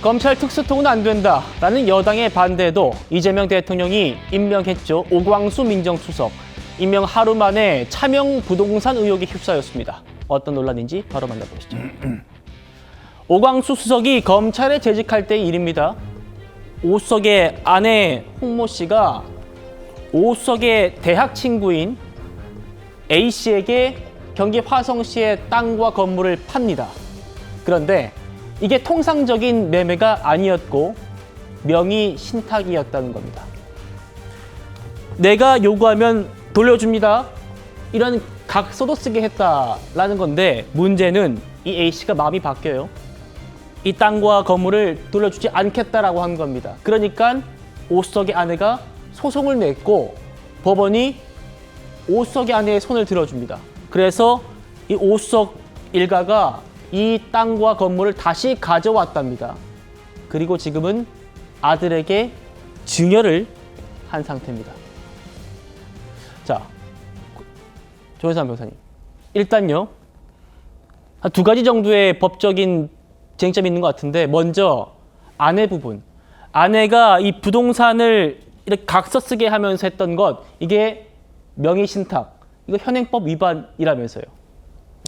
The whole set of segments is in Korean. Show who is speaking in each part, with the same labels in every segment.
Speaker 1: 검찰 특수통은 안 된다라는 여당의 반대에도 이재명 대통령이 임명했죠. 오광수 민정수석. 임명 하루 만에 차명 부동산 의혹에 휩싸였습니다. 어떤 논란인지 바로 만나보시죠. 오광수 수석이 검찰에 재직할 때의 일입니다. 오 수석의 아내 홍모 씨가 오 수석의 대학 친구인 A 씨에게 경기 화성시의 땅과 건물을 팝니다. 그런데 이게 통상적인 매매가 아니었고 명의 신탁이었다는 겁니다. 내가 요구하면 돌려줍니다. 이런 각서도 쓰게 했다라는 건데 문제는 이 A씨가 마음이 바뀌어요. 이 땅과 건물을 돌려주지 않겠다라고 한 겁니다. 그러니까 오수석의 아내가 소송을 냈고 법원이 오수석의 아내의 손을 들어줍니다. 그래서 이 오수석 일가가 이 땅과 건물을 다시 가져왔답니다. 그리고 지금은 아들에게 증여를 한 상태입니다. 자, 조현상 변호사님. 일단요, 한 두 가지 정도의 법적인 쟁점이 있는 것 같은데, 먼저 아내 부분. 아내가 이 부동산을 이렇게 각서 쓰게 하면서 했던 것, 이게 명의신탁, 이거 현행법 위반이라면서요.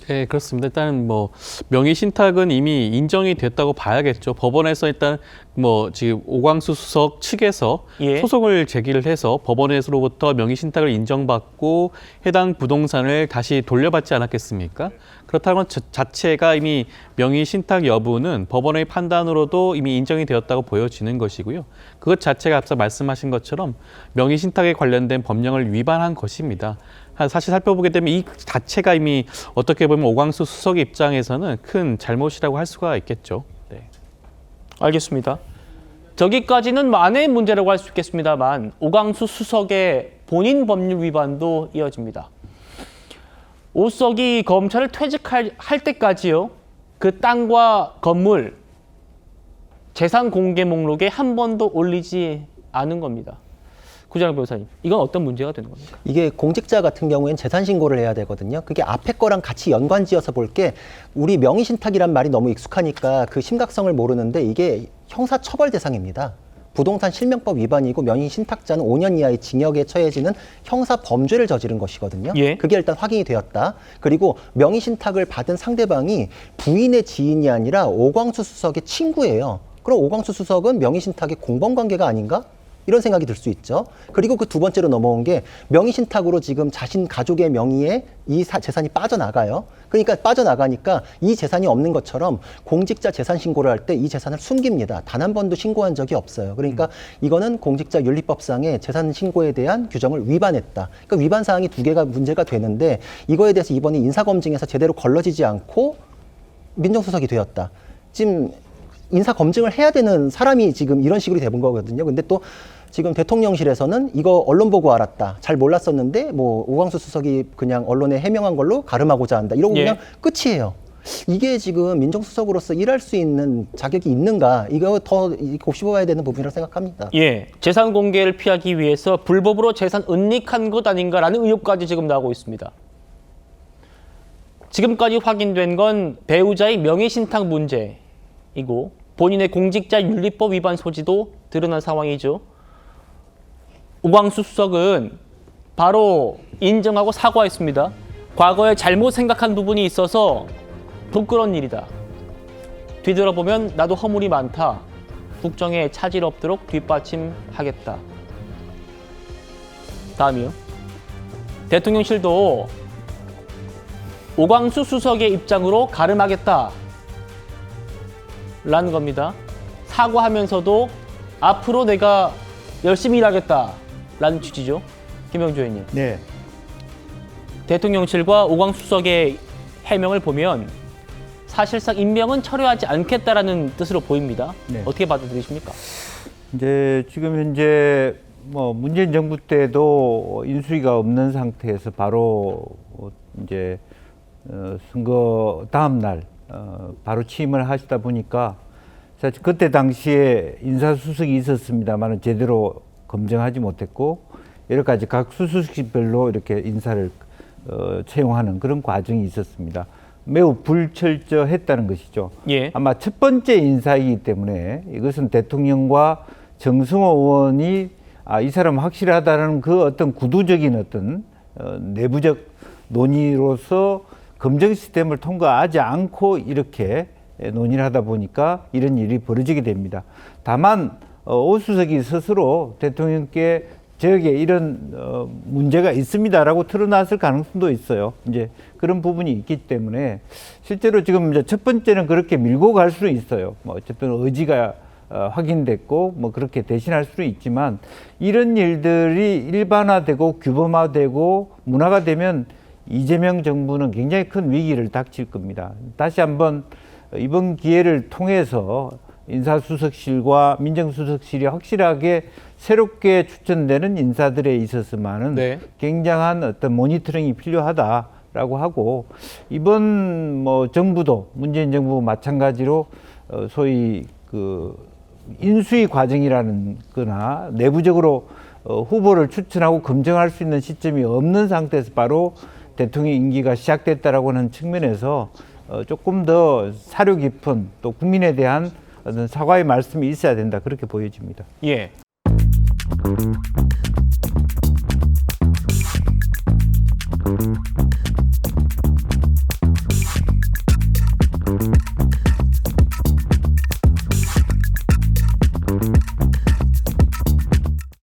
Speaker 2: 네, 그렇습니다. 일단 뭐 명의 신탁은 이미 인정이 됐다고 봐야겠죠. 법원에서 일단 뭐 지금 오광수 수석 측에서 소송을 제기를 해서 법원에서로부터 명의 신탁을 인정받고 해당 부동산을 다시 돌려받지 않았겠습니까? 그렇다면 자체가 이미 명의 신탁 여부는 법원의 판단으로도 이미 인정이 되었다고 보여지는 것이고요. 그것 자체가 앞서 말씀하신 것처럼 명의 신탁에 관련된 법령을 위반한 것입니다. 사실 살펴보게 되면 이 자체가 이미 어떻게 보면 오광수 수석 입장에서는 큰 잘못이라고 할 수가 있겠죠. 네.
Speaker 1: 알겠습니다. 저기까지는 아내의 문제라고 할 수 있겠습니다만 오광수 수석의 본인 법률 위반도 이어집니다. 오 수석이 검찰을 퇴직할 때까지요. 그 땅과 건물 재산 공개 목록에 한 번도 올리지 않은 겁니다. 구자영 변호사님, 이건 어떤 문제가 되는 겁니까?
Speaker 3: 이게 공직자 같은 경우에는 재산 신고를 해야 되거든요. 그게 앞에 거랑 같이 연관지어서 볼 게 우리 명의신탁이란 말이 너무 익숙하니까 그 심각성을 모르는데 이게 형사처벌 대상입니다. 부동산 실명법 위반이고 명의신탁자는 5년 이하의 징역에 처해지는 형사 범죄를 저지른 것이거든요. 그게 일단 확인이 되었다. 그리고 명의신탁을 받은 상대방이 부인의 지인이 아니라 오광수 수석의 친구예요. 그럼 오광수 수석은 명의신탁의 공범관계가 아닌가? 이런 생각이 들 수 있죠. 그리고 그 두 번째로 넘어온 게 명의신탁으로 지금 자신 가족의 명의에 이 재산이 빠져나가요. 그러니까 빠져나가니까 이 재산이 없는 것처럼 공직자 재산 신고를 할 때 이 재산을 숨깁니다. 단 한 번도 신고한 적이 없어요. 그러니까 이거는 공직자 윤리법상의 재산 신고에 대한 규정을 위반했다. 그러니까 위반 사항이 두 개가 문제가 되는데 이거에 대해서 이번에 인사검증에서 제대로 걸러지지 않고 민정수석이 되었다. 지금 인사 검증을 해야 되는 사람이 지금 이런 식으로 돼본 거거든요. 근데 또 지금 대통령실에서는 이거 언론 보고 알았다. 잘 몰랐었는데 뭐 오광수 수석이 그냥 언론에 해명한 걸로 가름하고자 한다. 이러고 그냥 끝이에요. 이게 지금 민정수석으로서 일할 수 있는 자격이 있는가? 이거 더 곱씹어봐야 되는 부분이라고 생각합니다.
Speaker 1: 재산 공개를 피하기 위해서 불법으로 재산 은닉한 것 아닌가라는 의혹까지 지금 나오고 있습니다. 지금까지 확인된 건 배우자의 명의신탁 문제이고 본인의 공직자 윤리법 위반 소지도 드러난 상황이죠. 오광수 수석은 바로 인정하고 사과했습니다. 과거에 잘못 생각한 부분이 있어서 부끄러운 일이다. 뒤돌아보면 나도 허물이 많다. 국정에 차질 없도록 뒷받침하겠다. 다음이요. 대통령실도 오광수 수석의 입장으로 가름하겠다. 라는 겁니다. 사과하면서도 앞으로 내가 열심히 일하겠다. 라는 취지죠. 김영주 의원님.
Speaker 4: 네.
Speaker 1: 대통령실과 오광수 수석의 해명을 보면 사실상 임명은 철회하지 않겠다라는 뜻으로 보입니다.
Speaker 4: 네.
Speaker 1: 어떻게 받아들이십니까?
Speaker 4: 이제 지금 현재 뭐 문재인 정부 때도 인수위가 없는 상태에서 바로 이제 선거 다음 날 바로 취임을 하시다 보니까 사실 그때 당시에 인사수석이 있었습니다만 제대로 검증하지 못했고 여러 가지 각 수수직별로 이렇게 인사를 채용하는 그런 과정이 있었습니다. 매우 불철저했다는 것이죠.
Speaker 1: 예.
Speaker 4: 아마 첫 번째 인사이기 때문에 이것은 대통령과 정승호 의원이 이 사람 확실하다는 그 어떤 구두적인 어떤 내부적 논의로서 검증 시스템을 통과하지 않고 이렇게 논의를 하다 보니까 이런 일이 벌어지게 됩니다. 다만 오 수석이 스스로 대통령께 저에게 이런 문제가 있습니다라고 틀어놨을 가능성도 있어요. 이제 그런 부분이 있기 때문에 실제로 지금 이제 첫 번째는 그렇게 밀고 갈 수는 있어요. 뭐 어쨌든 의지가 확인됐고 뭐 그렇게 대신할 수는 있지만 이런 일들이 일반화되고 규범화되고 문화가 되면 이재명 정부는 굉장히 큰 위기를 닥칠 겁니다. 다시 한번 이번 기회를 통해서 인사수석실과 민정수석실이 확실하게 새롭게 추천되는 인사들에 있어서만은
Speaker 1: 네.
Speaker 4: 굉장한 어떤 모니터링이 필요하다라고 하고 이번 뭐 정부도 문재인 정부 마찬가지로 소위 그 인수위 과정이라는 거나 내부적으로 후보를 추천하고 검증할 수 있는 시점이 없는 상태에서 바로 대통령 임기가 시작됐다라고 하는 측면에서 조금 더 사려 깊은 또 국민에 대한 어떤 사과의 말씀이 있어야 된다 그렇게 보여집니다.
Speaker 1: 예.